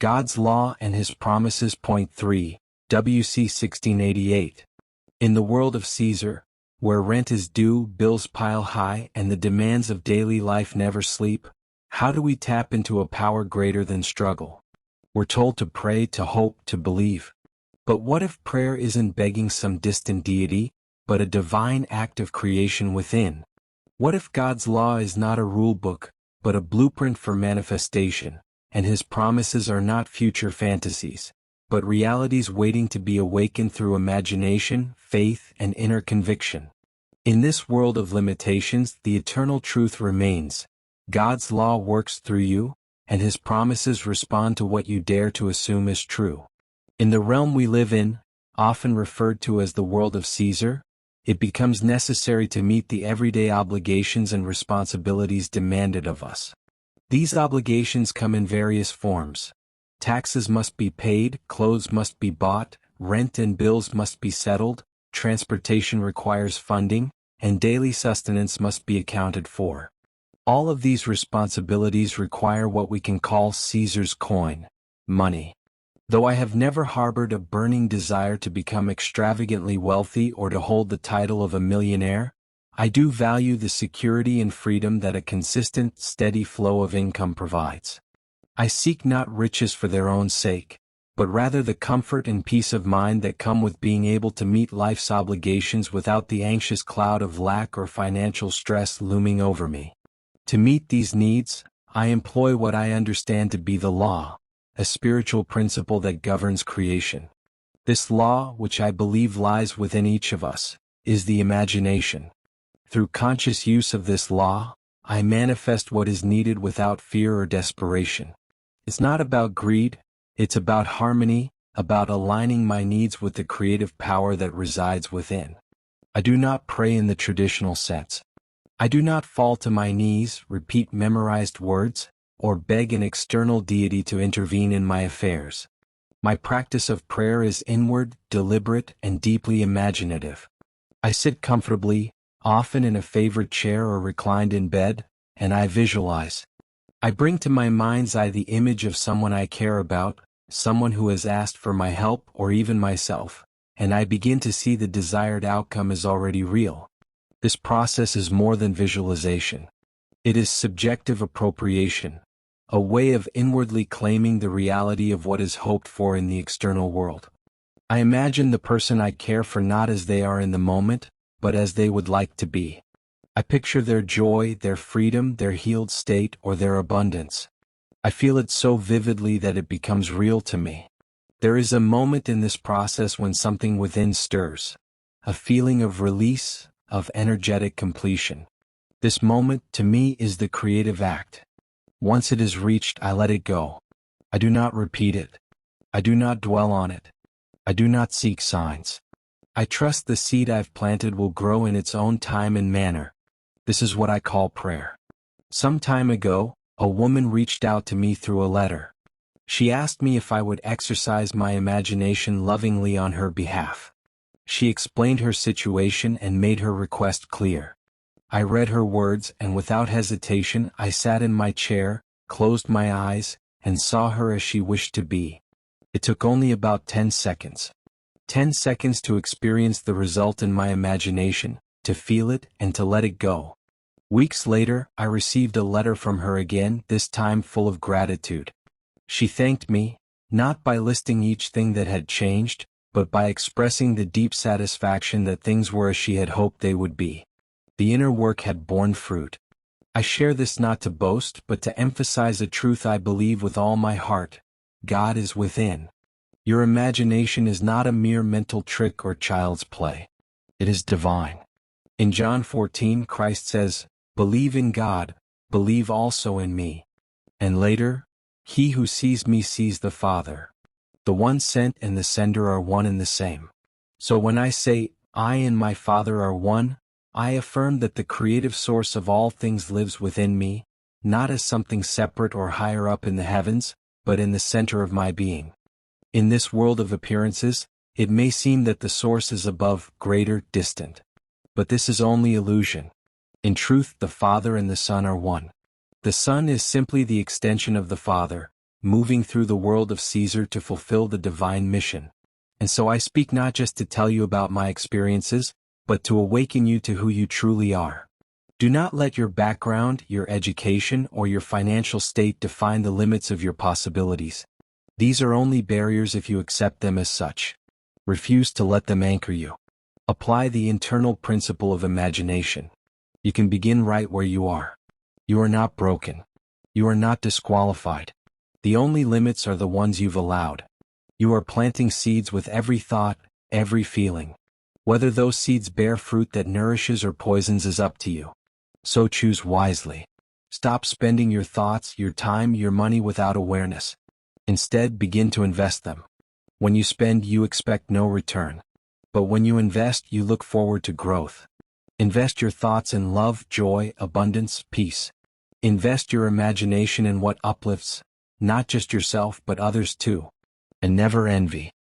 God's Law and His Promises. Point 3, WC 1688. In the world of Caesar, where rent is due, bills pile high, and the demands of daily life never sleep, how do we tap into a power greater than struggle? We're told to pray, to hope, to believe. But what if prayer isn't begging some distant deity, but a divine act of creation within? What if God's law is not a rule book, but a blueprint for manifestation, and His promises are not future fantasies, but realities waiting to be awakened through imagination, faith, and inner conviction? In this world of limitations, the eternal truth remains. God's law works through you, and His promises respond to what you dare to assume is true. In the realm we live in, often referred to as the world of Caesar, it becomes necessary to meet the everyday obligations and responsibilities demanded of us. These obligations come in various forms. Taxes must be paid, clothes must be bought, rent and bills must be settled, transportation requires funding, and daily sustenance must be accounted for. All of these responsibilities require what we can call Caesar's coin, money. Though I have never harbored a burning desire to become extravagantly wealthy or to hold the title of a millionaire, I do value the security and freedom that a consistent, steady flow of income provides. I seek not riches for their own sake, but rather the comfort and peace of mind that come with being able to meet life's obligations without the anxious cloud of lack or financial stress looming over me. To meet these needs, I employ what I understand to be the law, a spiritual principle that governs creation. This law, which I believe lies within each of us, is the imagination. Through conscious use of this law, I manifest what is needed without fear or desperation. It's not about greed, it's about harmony, about aligning my needs with the creative power that resides within. I do not pray in the traditional sense. I do not fall to my knees, repeat memorized words, or beg an external deity to intervene in my affairs. My practice of prayer is inward, deliberate, and deeply imaginative. I sit comfortably, often in a favorite chair or reclined in bed, and I visualize. I bring to my mind's eye the image of someone I care about, someone who has asked for my help or even myself, and I begin to see the desired outcome is already real. This process is more than visualization. It is subjective appropriation, a way of inwardly claiming the reality of what is hoped for in the external world. I imagine the person I care for not as they are in the moment, but as they would like to be. I picture their joy, their freedom, their healed state, or their abundance. I feel it so vividly that it becomes real to me. There is a moment in this process when something within stirs, a feeling of release, of energetic completion. This moment, to me, is the creative act. Once it is reached, I let it go. I do not repeat it. I do not dwell on it. I do not seek signs. I trust the seed I've planted will grow in its own time and manner. This is what I call prayer. Some time ago, a woman reached out to me through a letter. She asked me if I would exercise my imagination lovingly on her behalf. She explained her situation and made her request clear. I read her words, and without hesitation I sat in my chair, closed my eyes, and saw her as she wished to be. It took only about 10 seconds. 10 seconds to experience the result in my imagination, to feel it, and to let it go. Weeks later, I received a letter from her again, this time full of gratitude. She thanked me, not by listing each thing that had changed, but by expressing the deep satisfaction that things were as she had hoped they would be. The inner work had borne fruit. I share this not to boast, but to emphasize a truth I believe with all my heart. God is within. Your imagination is not a mere mental trick or child's play. It is divine. In John 14, Christ says, "Believe in God, believe also in me." And later, "He who sees me sees the Father." The one sent and the sender are one and the same. So when I say, "I and my Father are one," I affirm that the creative source of all things lives within me, not as something separate or higher up in the heavens, but in the center of my being. In this world of appearances, it may seem that the source is above, greater, distant. But this is only illusion. In truth, the Father and the Son are one. The Son is simply the extension of the Father, moving through the world of Caesar to fulfill the divine mission. And so I speak not just to tell you about my experiences, but to awaken you to who you truly are. Do not let your background, your education, or your financial state define the limits of your possibilities. These are only barriers if you accept them as such. Refuse to let them anchor you. Apply the internal principle of imagination. You can begin right where you are. You are not broken. You are not disqualified. The only limits are the ones you've allowed. You are planting seeds with every thought, every feeling. Whether those seeds bear fruit that nourishes or poisons is up to you. So choose wisely. Stop spending your thoughts, your time, your money without awareness. Instead, begin to invest them. When you spend, you expect no return. But when you invest, you look forward to growth. Invest your thoughts in love, joy, abundance, peace. Invest your imagination in what uplifts, not just yourself but others too. And never envy.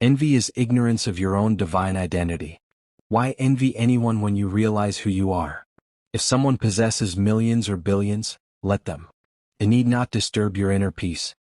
Envy is ignorance of your own divine identity. Why envy anyone when you realize who you are? If someone possesses millions or billions, let them. It need not disturb your inner peace.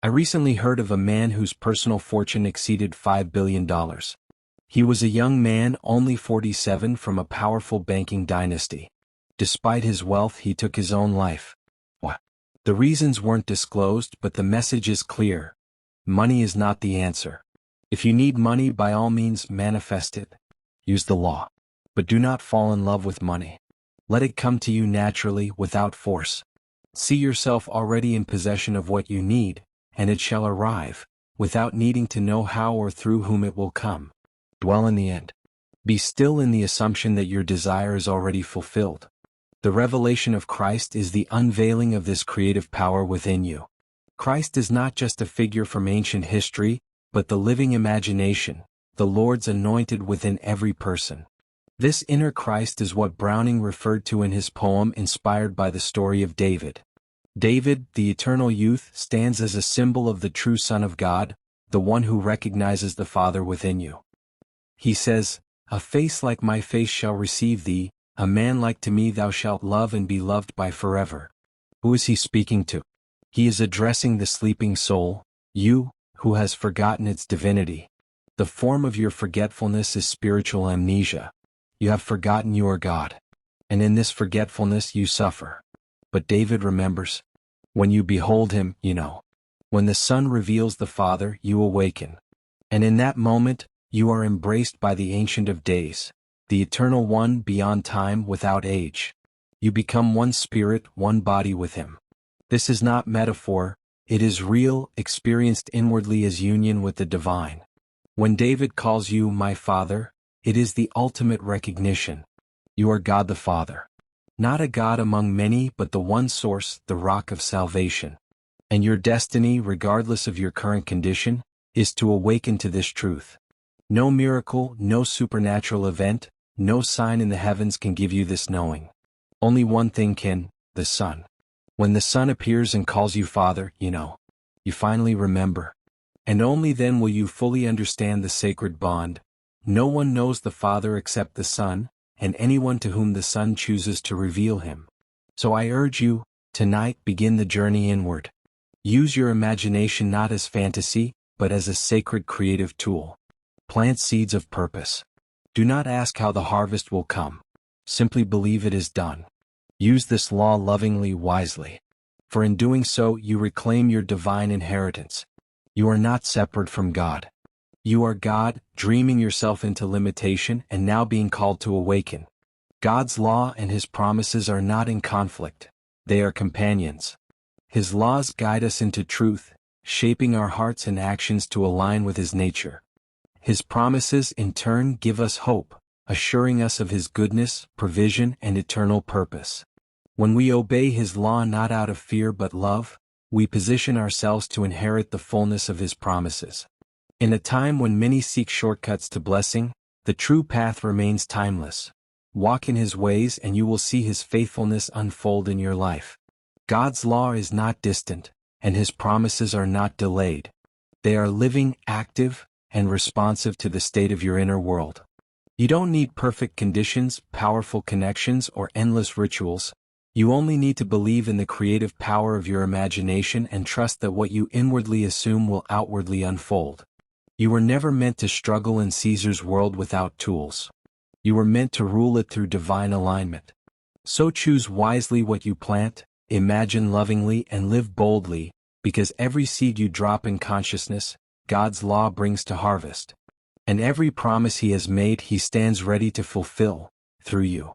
I recently heard of a man whose personal fortune exceeded $5 billion. He was a young man, only 47, from a powerful banking dynasty. Despite his wealth, he took his own life. What? The reasons weren't disclosed, but the message is clear. Money is not the answer. If you need money, by all means manifest it. Use the law. But do not fall in love with money. Let it come to you naturally, without force. See yourself already in possession of what you need, and it shall arrive, without needing to know how or through whom it will come. Dwell in the end. Be still in the assumption that your desire is already fulfilled. The revelation of Christ is the unveiling of this creative power within you. Christ is not just a figure from ancient history, but the living imagination, the Lord's anointed within every person. This inner Christ is what Browning referred to in his poem inspired by the story of David. David, the eternal youth, stands as a symbol of the true Son of God, the one who recognizes the Father within you. He says, "A face like my face shall receive thee, a man like to me thou shalt love and be loved by forever." Who is he speaking to? He is addressing the sleeping soul, you, who has forgotten its divinity. The form of your forgetfulness is spiritual amnesia. You have forgotten you are God. And in this forgetfulness you suffer. But David remembers. When you behold him, you know. When the Son reveals the Father, you awaken. And in that moment, you are embraced by the Ancient of Days, the Eternal One beyond time, without age. You become one spirit, one body with him. This is not metaphor, it is real, experienced inwardly as union with the divine. When David calls you my Father, it is the ultimate recognition. You are God the Father. Not a God among many, but the one source, the rock of salvation. And your destiny, regardless of your current condition, is to awaken to this truth. No miracle, no supernatural event, no sign in the heavens can give you this knowing. Only one thing can, the Son. When the Son appears and calls you Father, you know. You finally remember. And only then will you fully understand the sacred bond. No one knows the Father except the Son, and anyone to whom the Son chooses to reveal him. So I urge you, tonight begin the journey inward. Use your imagination not as fantasy, but as a sacred creative tool. Plant seeds of purpose. Do not ask how the harvest will come. Simply believe it is done. Use this law lovingly, wisely. For in doing so you reclaim your divine inheritance. You are not separate from God. You are God, dreaming yourself into limitation and now being called to awaken. God's law and his promises are not in conflict. They are companions. His laws guide us into truth, shaping our hearts and actions to align with his nature. His promises, in turn, give us hope, assuring us of his goodness, provision, and eternal purpose. When we obey his law not out of fear but love, we position ourselves to inherit the fullness of his promises. In a time when many seek shortcuts to blessing, the true path remains timeless. Walk in his ways and you will see his faithfulness unfold in your life. God's law is not distant, and his promises are not delayed. They are living, active, and responsive to the state of your inner world. You don't need perfect conditions, powerful connections, or endless rituals. You only need to believe in the creative power of your imagination and trust that what you inwardly assume will outwardly unfold. You were never meant to struggle in Caesar's world without tools. You were meant to rule it through divine alignment. So choose wisely what you plant, imagine lovingly and live boldly, because every seed you drop in consciousness, God's law brings to harvest. And every promise He has made He stands ready to fulfill, through you.